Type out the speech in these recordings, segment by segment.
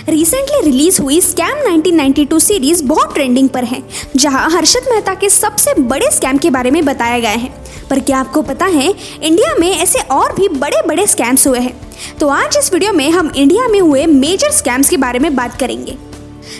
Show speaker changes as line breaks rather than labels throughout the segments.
Recently release हुई scam 1992 series बहुत trending पर है, जहां हर्षद मेहता के सबसे बड़े स्कैम के बारे में बताया गया है। पर क्या आपको पता है, इंडिया में ऐसे और भी बड़े बड़े स्कैम्स हुए हैं। तो आज इस वीडियो में हम इंडिया में हुए मेजर स्कैम्स के बारे में बात करेंगे।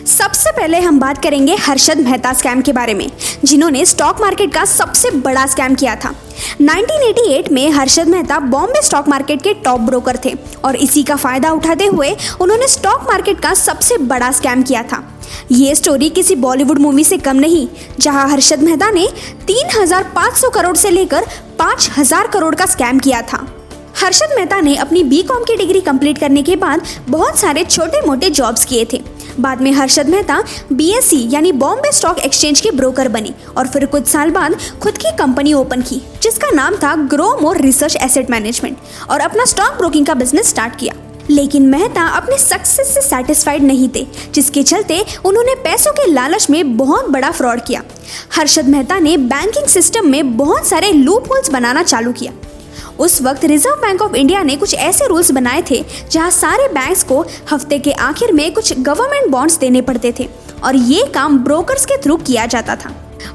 सबसे पहले हम बात करेंगे हर्षद मेहता स्कैम के बारे में, जिन्होंने स्टॉक मार्केट का सबसे बड़ा स्कैम किया था। 1988 में हर्षद मेहता बॉम्बे स्टॉक मार्केट के टॉप ब्रोकर थे और इसी का फायदा उठाते हुए उन्होंने स्टॉक मार्केट का सबसे बड़ा स्कैम किया था। ये स्टोरी किसी बॉलीवुड मूवी से कम नहीं, जहां हर्षद मेहता ने 3,500 करोड़ से लेकर 5,000 करोड़ का स्कैम किया था। हर्षद मेहता ने अपनी बीकॉम की डिग्री कंप्लीट करने के बाद बहुत सारे छोटे मोटे जॉब्स किए थे। बाद में हर्षद मेहता BSE यानी बॉम्बे स्टॉक एक्सचेंज के ब्रोकर बने और फिर कुछ साल बाद खुद की कंपनी ओपन की, जिसका नाम था grow more research asset management, और अपना स्टॉक ब्रोकिंग का बिजनेस स्टार्ट किया। लेकिन मेहता अपने सक्सेस से सेटिस्फाइड नहीं थे, जिसके चलते उन्होंने पैसों के लालच में बहुत बड़ा फ्रॉड किया। हर्षद मेहता ने बैंकिंग सिस्टम में बहुत सारे लूप होल्स बनाना चालू किया। उस वक्त रिजर्व बैंक ऑफ इंडिया ने कुछ ऐसे रूल्स बनाए थे जहां सारे बैंक्स को हफ्ते के आखिर में कुछ गवर्नमेंट बॉन्ड्स देने पड़ते थे और ये काम ब्रोकर्स के थ्रू किया जाता था।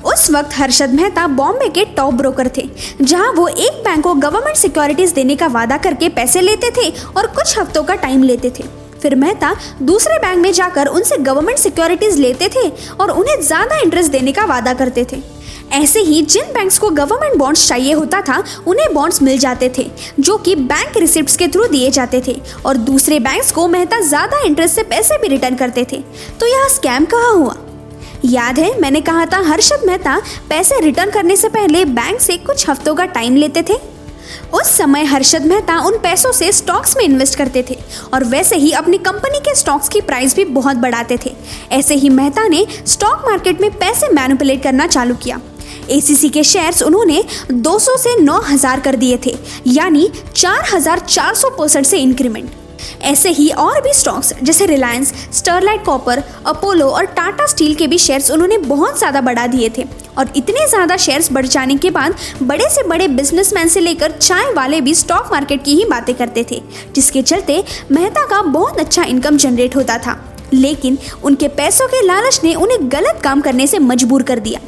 उस वक्त हर्षद मेहता बॉम्बे के टॉप ब्रोकर थे, जहां वो एक बैंक को गवर्नमेंट सिक्योरिटीज देने का वादा करके पैसे लेते थे और कुछ हफ्तों का टाइम लेते थे। फिर मेहता दूसरे बैंक में जाकर उनसे गवर्नमेंट सिक्योरिटीज लेते थे और उन्हें ज्यादा इंटरेस्ट देने का वादा करते थे। ऐसे ही जिन बैंक्स को गवर्नमेंट बॉन्ड्स चाहिए होता था, उन्हें बॉन्ड्स मिल जाते थे जो कि बैंक रिसिप्ट्स के थ्रू दिए जाते थे, और दूसरे बैंक्स को मेहता ज्यादा इंटरेस्ट से पैसे भी रिटर्न करते थे। तो यह स्कैम कहाँ हुआ? याद है, मैंने कहा था हर्षद मेहता पैसे रिटर्न करने से पहले बैंक से कुछ हफ्तों का टाइम लेते थे। उस समय हर्षद मेहता उन पैसों से स्टॉक्स में इन्वेस्ट करते थे और वैसे ही अपनी कंपनी के स्टॉक्स की प्राइस भी बहुत बढ़ाते थे। ऐसे ही मेहता ने स्टॉक मार्केट में पैसे मैनिपुलेट करना चालू किया। ACC के शेयर्स उन्होंने 200 से 9,000 कर दिए थे, यानी 4,400% से इंक्रीमेंट। ऐसे ही और भी स्टॉक्स जैसे रिलायंस, स्टरलाइट कॉपर, अपोलो और टाटा स्टील के भी शेयर्स उन्होंने बहुत ज़्यादा बढ़ा दिए थे। और इतने ज़्यादा शेयर्स बढ़ जाने के बाद बड़े से बड़े बिजनेसमैन से लेकर चाय वाले भी स्टॉक मार्केट की ही बातें करते थे, जिसके चलते मेहता का बहुत अच्छा इनकम जनरेट होता था। लेकिन उनके पैसों के लालच ने उन्हें गलत काम करने से मजबूर कर दिया।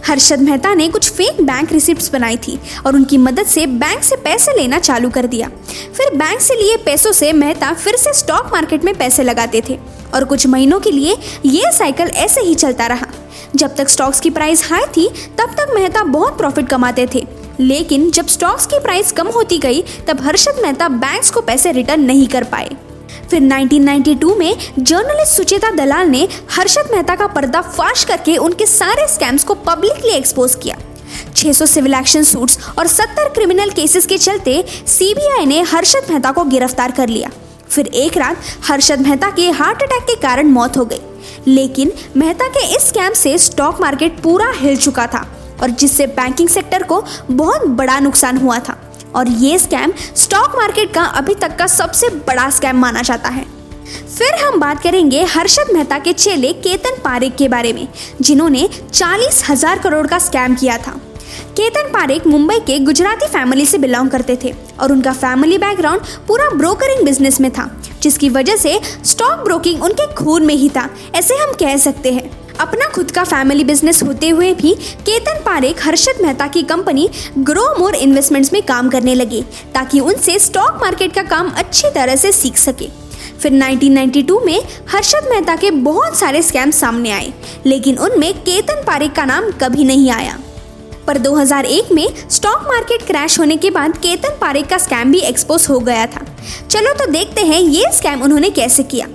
हर्षद मेहता ने कुछ फेक बैंक रिसिप्ट्स बनाई थी और उनकी मदद से बैंक से पैसे लेना चालू कर दिया। फिर बैंक से लिए पैसों से मेहता फिर से स्टॉक मार्केट में पैसे लगाते थे और कुछ महीनों के लिए ये साइकिल ऐसे ही चलता रहा। जब तक स्टॉक्स की प्राइस हाई थी तब तक मेहता बहुत प्रॉफिट कमाते थे, लेकिन जब स्टॉक्स की प्राइस कम होती गई तब हर्षद मेहता बैंक्स को पैसे रिटर्न नहीं कर पाए। फिर 1992 में जर्नलिस्ट सुचेता दलाल ने हर्षद मेहता का पर्दाफाश करके उनके सारे स्कैम्स को पब्लिकली एक्सपोज किया। 600 सिविल एक्शन सूट्स और 70 क्रिमिनल केसेस के चलते CBI ने हर्षद मेहता को गिरफ्तार कर लिया। फिर एक रात हर्षद मेहता के हार्ट अटैक के कारण मौत हो गई। लेकिन मेहता के इस स्कैम से स्टॉक मार्केट पूरा हिल चुका था और जिससे बैंकिंग सेक्टर को बहुत बड़ा नुकसान हुआ था, और ये स्कैम स्टॉक मार्केट का अभी तक का सबसे बड़ा स्कैम माना जाता है। फिर हम बात करेंगे हर्षद मेहता के चेले केतन पारेख के बारे में, जिन्होंने 40,000 करोड़ का स्कैम किया था। केतन पारेख मुंबई के गुजराती फैमिली से बिलोंग करते थे और उनका फैमिली बैकग्राउंड पूरा ब्रोकरिंग बिजनेस में था, जिसकी वजह से स्टॉक ब्रोकिंग उनके खून में ही था, ऐसे हम कह सकते हैं। अपना खुद का फैमिली बिजनेस होते हुए भी केतन पारेख हर्षद मेहता की कंपनी ग्रो मोर इन्वेस्टमेंट्स में काम करने लगे ताकि उनसे स्टॉक मार्केट का काम अच्छी तरह से सीख सके। फिर 1992 में हर्षद मेहता के बहुत सारे स्कैम सामने आए, लेकिन उनमें केतन पारेख का नाम कभी नहीं आया। पर 2001 में स्टॉक मार्केट क्रैश होने के बाद केतन पारेख का स्कैम भी एक्सपोज हो गया था। चलो तो देखते हैं ये स्कैम उन्होंने कैसे किया।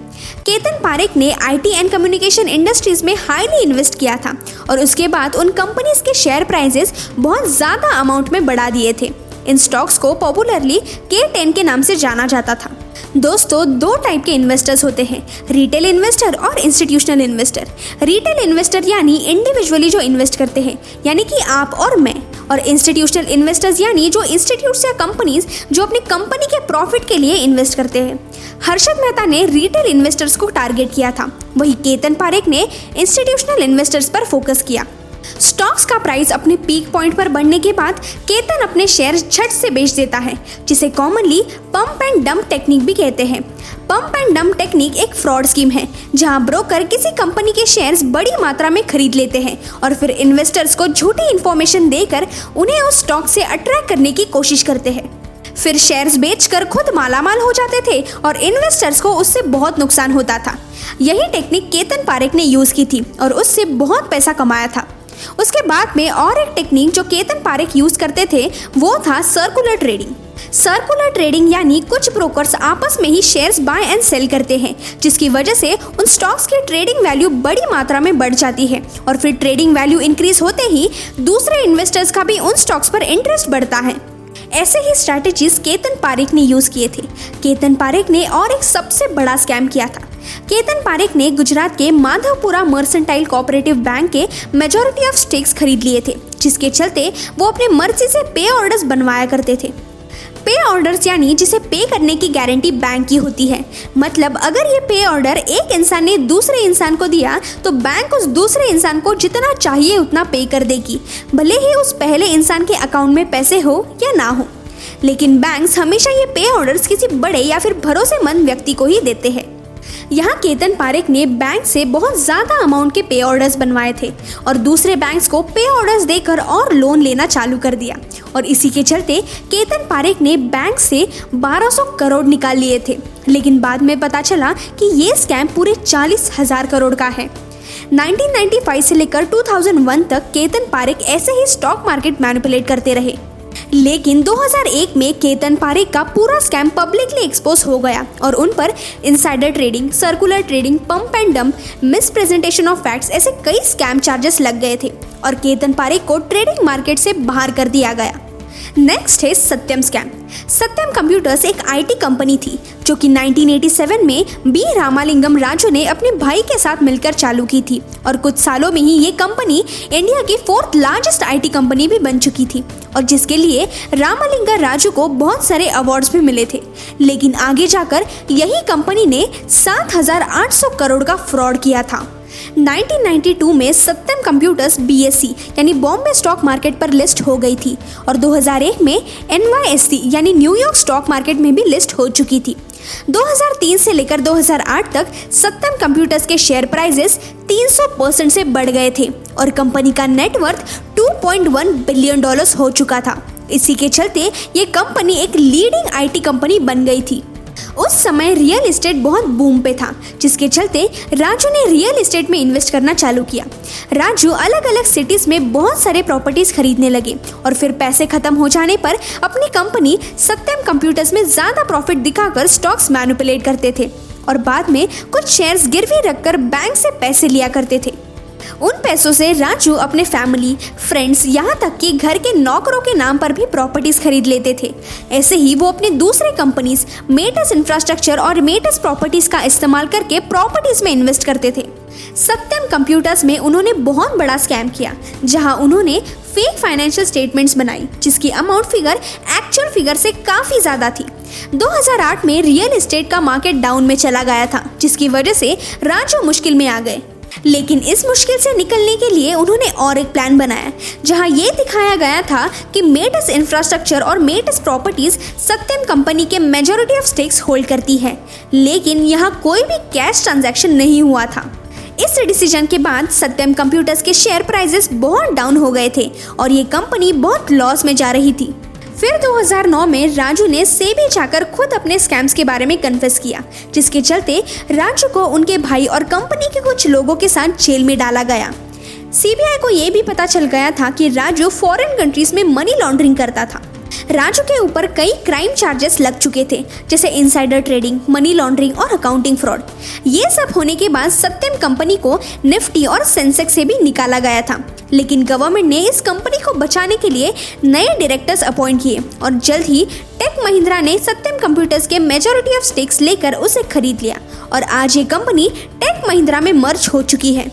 केतन पारेख ने IT एंड कम्युनिकेशन इंडस्ट्रीज में हाईली इन्वेस्ट किया था और उसके बाद उन कंपनीज के शेयर प्राइसेस बहुत ज़्यादा अमाउंट में बढ़ा दिए थे। इन स्टॉक्स को पॉपुलरली K10 के नाम से जाना जाता था। दोस्तों, दो टाइप के इन्वेस्टर्स होते हैं, रिटेल इन्वेस्टर और इंस्टीट्यूशनल इन्वेस्टर। रिटेल इन्वेस्टर यानी इंडिविजुअली जो इन्वेस्ट करते हैं, यानी कि आप और मैं, और इंस्टीट्यूशनल इन्वेस्टर्स यानी जो इंस्टीट्यूट्स या कंपनीज जो अपनी कंपनी के प्रॉफिट के लिए इन्वेस्ट करते हैं। हर्षद मेहता ने रिटेल इन्वेस्टर्स को टारगेट किया था, वही केतन पारेख ने इंस्टीट्यूशनल इन्वेस्टर्स पर फोकस किया। स्टॉक्स का प्राइस अपने पीक पॉइंट पर बढ़ने के बाद केतन अपने शेयर झट से बेच देता है, जिसे commonly pump and dump technique भी कहते हैं। पंप एंड डंप टेक्निक एक फ्रॉड स्कीम है जहां ब्रोकर किसी कंपनी के शेयर्स बड़ी मात्रा में खरीद लेते हैं और फिर इन्वेस्टर्स को झूठी इंफॉर्मेशन देकर उन्हें उस स्टॉक से अट्रैक्ट करने की कोशिश करते हैं। फिर शेयर्स बेचकर खुद मालामाल हो जाते थे और इन्वेस्टर्स को उससे बहुत नुकसान होता था। यही टेक्निक केतन पारेख ने यूज की थी और उससे बहुत पैसा कमाया था। उसके बाद में और एक टेक्निक जो केतन पारेख यूज करते थे वो था सर्कुलर ट्रेडिंग। सर्कुलर ट्रेडिंग यानी कुछ ब्रोकर्स आपस में ही शेयर्स बाय एंड सेल करते हैं, जिसकी वजह से उन स्टॉक्स की ट्रेडिंग वैल्यू बड़ी मात्रा में बढ़ जाती है और फिर ट्रेडिंग वैल्यू इंक्रीज होते ही दूसरे इन्वेस्टर्स का भी उन स्टॉक्स पर इंटरेस्ट बढ़ता है। ऐसे ही स्ट्रैटेजीज केतन पारेख ने यूज किए थे। केतन पारेख ने और एक सबसे बड़ा स्कैम किया था। केतन पारेख ने गुजरात के माधवपुरा मर्सेंटाइल कोऑपरेटिव बैंक के मेजॉरिटी ऑफ स्टेक्स खरीद लिए थे, जिसके चलते वो अपने मर्जी से पे ऑर्डर्स बनवाया करते थे। पे ऑर्डर्स यानी जिसे पे करने की गारंटी बैंक की होती है। मतलब अगर ये पे ऑर्डर एक इंसान ने दूसरे इंसान को दिया तो बैंक उस दूसरे इंसान को जितना चाहिए उतना पे कर देगी, भले ही उस पहले इंसान के अकाउंट में पैसे हो या ना हो। लेकिन बैंक्स हमेशा ये पे ऑर्डर्स किसी बड़े या फिर भरोसेमंद व्यक्ति को ही देते हैं। यहाँ केतन पारेख ने बैंक से बहुत ज़्यादा अमाउंट के पे ऑर्डर्स बनवाए थे और दूसरे बैंक्स को पे ऑर्डर्स देकर और लोन लेना चालू कर दिया और इसी के चलते केतन पारेख ने बैंक से 1200 करोड़ निकाल लिए थे। लेकिन बाद में पता चला कि ये स्कैम पूरे 40,000 करोड़ का है। 1995 से लेकर 2001 तक केतन पारेख ऐसे ही स्टॉक मार्केट मैनिपुलेट करते रहे। लेकिन 2001 में केतन पारेख का पूरा स्कैम पब्लिकली एक्सपोज हो गया और उन पर insider trading, circular trading, pump and dump, misrepresentation of facts ऐसे कई स्कैम चार्जेस लग गए थे और केतन पारेख को ट्रेडिंग मार्केट से बाहर कर दिया गया। नेक्स्ट है सत्यम स्कैम। सत्यम कंप्यूटर्स एक आईटी कंपनी थी जो कि 1987 में बी रामालिंगम राजू ने अपने भाई के साथ मिलकर चालू की थी और कुछ सालों में ही ये कंपनी इंडिया की 4th लार्जेस्ट आईटी कंपनी भी बन चुकी थी और जिसके लिए रामालिंगा राजू को बहुत सारे अवार्ड्स भी मिले थे। लेकिन आगे जाकर यही कंपनी ने 7,800 करोड़ का फ्रॉड किया था। 1992 में सत्यम कंप्यूटर्स BSE यानी बॉम्बे स्टॉक मार्केट पर लिस्ट हो गई थी और 2001 में NYSE यानी न्यूयॉर्क स्टॉक मार्केट में भी लिस्ट हो चुकी थी। 2003 से लेकर 2008 तक सत्यम कंप्यूटर्स के शेयर प्राइसेस 300% से बढ़ गए थे और कंपनी का नेटवर्थ $2.1 बिलियन हो चुका था। इसी के चलते ये कंपनी एक लीडिंग आईटी कंपनी बन गई थी। उस समय रियल एस्टेट बहुत बूम पे था, जिसके चलते राजू ने रियल एस्टेट में इन्वेस्ट करना चालू किया। राजू अलग अलग सिटीज में बहुत सारे प्रॉपर्टीज खरीदने लगे और फिर पैसे खत्म हो जाने पर अपनी कंपनी सत्यम कंप्यूटर्स में ज्यादा प्रॉफिट दिखाकर स्टॉक्स मैनिपुलेट करते थे और बाद में कुछ शेयर्स गिरवी रखकर बैंक से पैसे लिया करते थे। उन पैसों से राजू अपने फैमिली, फ्रेंड्स, यहाँ तक कि घर के नौकरों के नाम पर भी प्रॉपर्टीज खरीद लेते थे। ऐसे ही वो अपने दूसरे कंपनीज मेटस इंफ्रास्ट्रक्चर और मेटस प्रॉपर्टीज का इस्तेमाल करके प्रॉपर्टीज में इन्वेस्ट करते थे। सत्यम कंप्यूटर्स में उन्होंने बहुत बड़ा स्कैम किया, जहां उन्होंने फेक फाइनेंशियल स्टेटमेंट्स बनाई जिसकी अमाउंट फिगर एक्चुअल फिगर से काफ़ी ज़्यादा थी। 2008 में रियल एस्टेट का मार्केट डाउन में चला गया था, जिसकी वजह से राजू मुश्किल में आ गए। लेकिन इस मुश्किल से निकलने के लिए उन्होंने और एक प्लान बनाया, जहां ये दिखाया गया था कि मेटस इंफ्रास्ट्रक्चर और मेटस प्रॉपर्टीज सत्यम कंपनी के मेजॉरिटी ऑफ स्टेक्स होल्ड करती है, लेकिन यहाँ कोई भी कैश ट्रांजैक्शन नहीं हुआ था। इस डिसीजन के बाद सत्यम कंप्यूटर्स के शेयर प्राइसेस बहुत डाउन हो गए थे और ये कंपनी बहुत लॉस में जा रही थी। फिर 2009 में राजू ने सेबी जाकर खुद अपने स्कैम्स के बारे में कन्फेस किया, जिसके चलते राजू को उनके भाई और कंपनी के कुछ लोगों के साथ जेल में डाला गया। सीबीआई को यह भी पता चल गया था कि राजू फॉरेन कंट्रीज में मनी लॉन्ड्रिंग करता था। राजू के ऊपर कई क्राइम चार्जेस लग चुके थे, जैसे इनसाइडर ट्रेडिंग, मनी लॉन्ड्रिंग और अकाउंटिंग फ्रॉड। ये सब होने के बाद सत्यम कंपनी को निफ्टी और सेंसेक्स से भी निकाला गया था, लेकिन गवर्नमेंट ने इस कंपनी को बचाने के लिए नए डायरेक्टर्स अपॉइंट किए और जल्द ही टेक महिंद्रा ने सत्यम कंप्यूटर्स के मेजॉरिटी ऑफ स्टेक्स लेकर उसे खरीद लिया और आज ये कंपनी टेक महिंद्रा में मर्ज हो चुकी है।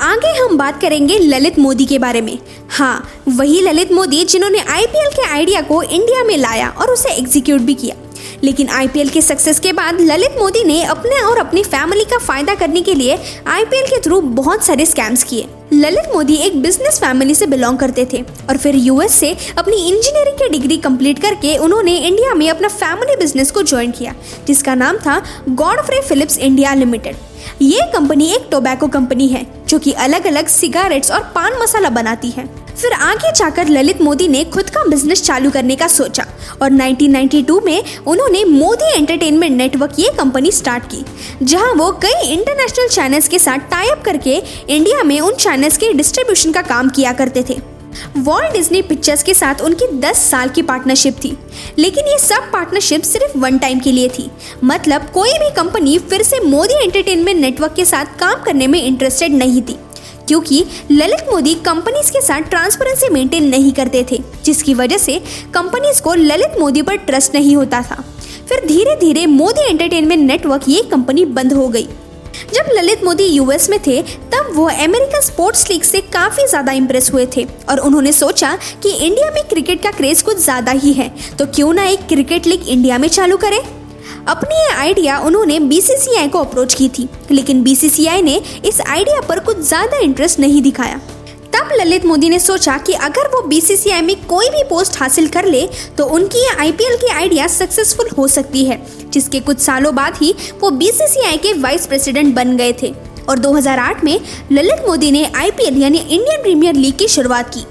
आगे हम बात करेंगे ललित मोदी के बारे में। हाँ, वही ललित मोदी जिन्होंने IPL के आइडिया को इंडिया में लाया और उसे एग्जीक्यूट भी किया। लेकिन आईपीएल के सक्सेस के बाद ललित मोदी ने अपने और अपनी फैमिली का फायदा करने के लिए आईपीएल के थ्रू बहुत सारे स्कैम्स किए। ललित मोदी एक बिजनेस फैमिली से बिलोंग करते थे और फिर यूएस से अपनी इंजीनियरिंग की डिग्री कंप्लीट करके उन्होंने इंडिया में अपना फैमिली बिजनेस को ज्वाइन किया, जिसका नाम था गॉडफ्रे फिलिप्स इंडिया लिमिटेड। ये कंपनी एक टोबैको कंपनी है जो कि अलग अलग सिगारेट्स और पान मसाला बनाती है। फिर आगे जाकर ललित मोदी ने खुद का बिजनेस चालू करने का सोचा और 1992 में उन्होंने मोदी एंटरटेनमेंट नेटवर्क ये कंपनी स्टार्ट की, जहां वो कई इंटरनेशनल चैनल्स के साथ टाई अप करके इंडिया में उन चैनल्स के डिस्ट्रीब्यूशन का काम किया करते थे। वॉल्ट डिज्नी पिक्चर्स के साथ उनकी 10 साल की पार्टनरशिप थी, लेकिन ये सब पार्टनरशिप सिर्फ वन टाइम के लिए थी। मतलब कोई भी कंपनी फिर से मोदी एंटरटेनमेंट नेटवर्क के साथ काम करने में इंटरेस्टेड नहीं थी, क्योंकि ललित मोदी कंपनीज के साथ ट्रांसपेरेंसी मेंटेन नहीं करते थे, जिसकी वजह से कंपनीज को ललित मोदी पर ट्रस्ट नहीं होता था। फिर धीरे धीरे मोदी एंटरटेनमेंट नेटवर्क ये कंपनी बंद हो गई। जब ललित मोदी यूएस में थे तब वो अमेरिकन स्पोर्ट्स लीग से काफ़ी ज़्यादा इम्प्रेस हुए थे और उन्होंने सोचा कि इंडिया में क्रिकेट का क्रेज़ कुछ ज़्यादा ही है, तो क्यों ना एक क्रिकेट लीग इंडिया में चालू करें। अपनी ये आइडिया उन्होंने बीसीसीआई को अप्रोच की थी, लेकिन बीसीसीआई ने इस आइडिया पर कुछ ज़्यादा इंटरेस्ट नहीं दिखाया। तब ललित मोदी ने सोचा कि अगर वो बीसीसीआई में कोई भी पोस्ट हासिल कर ले तो उनकी ये आईपीएल की आइडिया सक्सेसफुल हो सकती है, जिसके कुछ सालों बाद ही वो बीसीसीआई के वाइस प्रेसिडेंट बन गए थे और 2008 में ललित मोदी ने आईपीएल यानी इंडियन प्रीमियर लीग की शुरुआत की।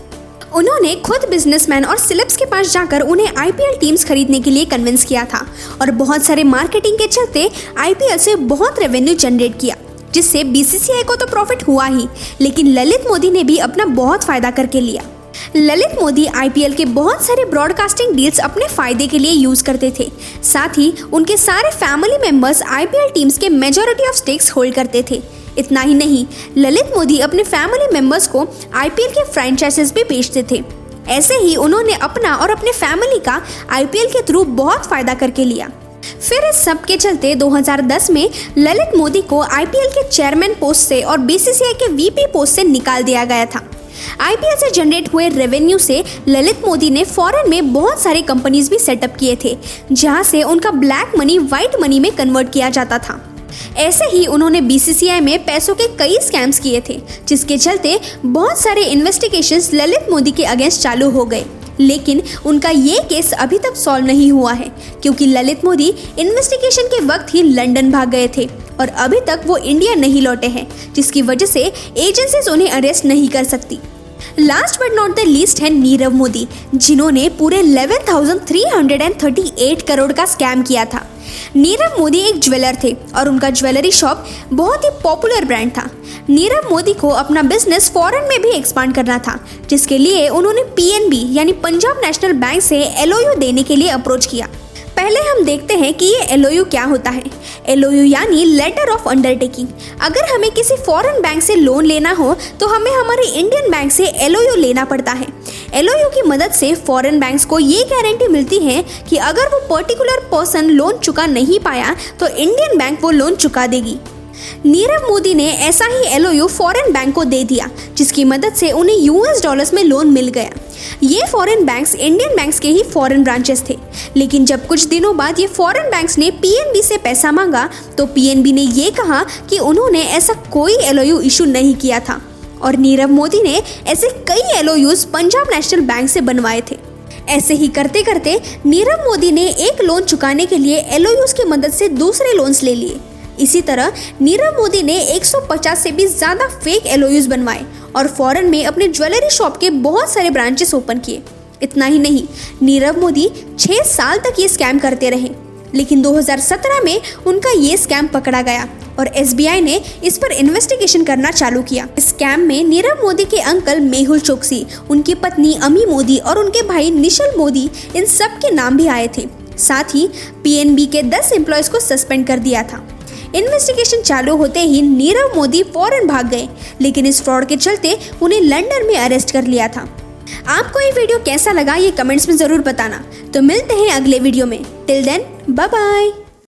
उन्होंने खुद बिजनेसमैन और सेलेब्स के पास जाकर उन्हें आईपीएल टीम्स खरीदने के लिए कन्विंस किया था और बहुत सारे मार्केटिंग के चलते आईपीएल से बहुत रेवेन्यू जनरेट किया, जिससे बीसीसीआई को तो प्रॉफिट हुआ ही, लेकिन ललित मोदी ने भी अपना बहुत फायदा करके लिया। ललित मोदी आईपीएल के बहुत सारे ब्रॉडकास्टिंग डील्स अपने फायदे के लिए यूज करते थे। साथ ही उनके सारे फैमिली मेंबर्स आईपीएल टीम्स के मेजॉरिटी ऑफ स्टेक्स होल्ड करते थे। इतना ही नहीं, ललित मोदी अपने फैमिली मेंबर्स को आईपीएल के फ्रेंचाइजीज भी बेचते थे। ऐसे ही उन्होंने अपना और अपने फैमिली का आईपीएल के थ्रू बहुत फायदा करके लिया। फिर इस सब के चलते 2010 में ललित मोदी को आईपीएल के चेयरमैन पोस्ट से और बीसीसीआई के वीपी पोस्ट से निकाल दिया गया था। आईपीएल से जनरेट हुए रेवेन्यू से ललित मोदी ने फॉरेन में बहुत सारे कंपनीज भी सेटअप किए थे, जहां से उनका ब्लैक मनी व्हाइट मनी में कन्वर्ट किया जाता था। ऐसे ही उन्होंने बीसीसीआई में पैसों के कई स्कैम्स किए थे, जिसके चलते बहुत सारे इन्वेस्टिगेशंस ललित मोदी के अगेंस्ट चालू हो गए, लेकिन उनका ये केस अभी तक सॉल्व नहीं हुआ है, क्योंकि ललित मोदी इन्वेस्टिगेशन के वक्त ही लंदन भाग गए थे और अभी तक वो इंडिया नहीं लौटे हैं, जिसकी वजह से एजेंसीज उन्हें अरेस्ट नहीं कर सकती। Last but not the least है नीरव मोदी, जिन्होंने पूरे 11,338 करोड़ का स्कैम किया था। नीरव मोदी एक ज्वेलर थे और उनका ज्वेलरी शॉप बहुत ही पॉपुलर ब्रांड था। नीरव मोदी को अपना बिजनेस फॉरेन में भी एक्सपांड करना था, जिसके लिए उन्होंने पीएनबी यानी पंजाब नेशनल बैंक से एलओयू देने के लिए अप्रोच किया। पहले हम देखते हैं कि ये एलओयू क्या होता है। एलओयू यानी लेटर ऑफ अंडरटेकिंग। अगर हमें किसी फॉरेन बैंक से लोन लेना हो तो हमें हमारे इंडियन बैंक से एलओयू लेना पड़ता है। एलओयू की मदद से फॉरेन बैंक्स को ये गारंटी मिलती है कि अगर वो पर्टिकुलर पर्सन लोन चुका नहीं पाया तो इंडियन बैंक वो लोन चुका देगी। नीरव मोदी ने ऐसा ही एलओयू फॉरेन बैंक को दे दिया, जिसकी मदद से उन्हें यूएस डॉलर्स में लोन मिल गया। ये फॉरेन बैंक्स इंडियन बैंक्स के ही फॉरेन ब्रांचेस थे, लेकिन जब कुछ दिनों बाद ये फॉरेन बैंक्स ने पीएनबी से पैसा मांगा तो पीएनबी ने ये कहा कि उन्होंने ऐसा कोई एलओयू इशू नहीं किया था और नीरव मोदी ने ऐसे कई एलओयूज पंजाब नेशनल बैंक से बनवाए थे। ऐसे ही करते करते नीरव मोदी ने एक लोन चुकाने के लिए एलओयूज की मदद से दूसरे लोन्स ले लिए। इसी तरह नीरव मोदी ने 150 से भी ज़्यादा फेक एलओयूज बनवाए और फॉरेन में अपने ज्वेलरी शॉप के बहुत सारे ब्रांचेस ओपन किए। इतना ही नहीं, नीरव मोदी 6 साल तक ये स्कैम करते रहे, लेकिन 2017 में उनका ये स्कैम पकड़ा गया और एसबीआई ने इस पर इन्वेस्टिगेशन करना चालू किया। इस स्कैम में नीरव मोदी के अंकल मेहुल चोकसी, उनकी पत्नी अमी मोदी और उनके भाई निशल मोदी, इन सब के नाम भी आए थे। साथ ही पीएनबी के 10 एम्प्लॉयज को सस्पेंड कर दिया था। इन्वेस्टिगेशन चालू होते ही नीरव मोदी फौरन भाग गए, लेकिन इस फ्रॉड के चलते उन्हें लंदन में अरेस्ट कर लिया था। आपको ये वीडियो कैसा लगा ये कमेंट्स में ज़रूर बताना। तो मिलते हैं अगले वीडियो में। Till then bye bye.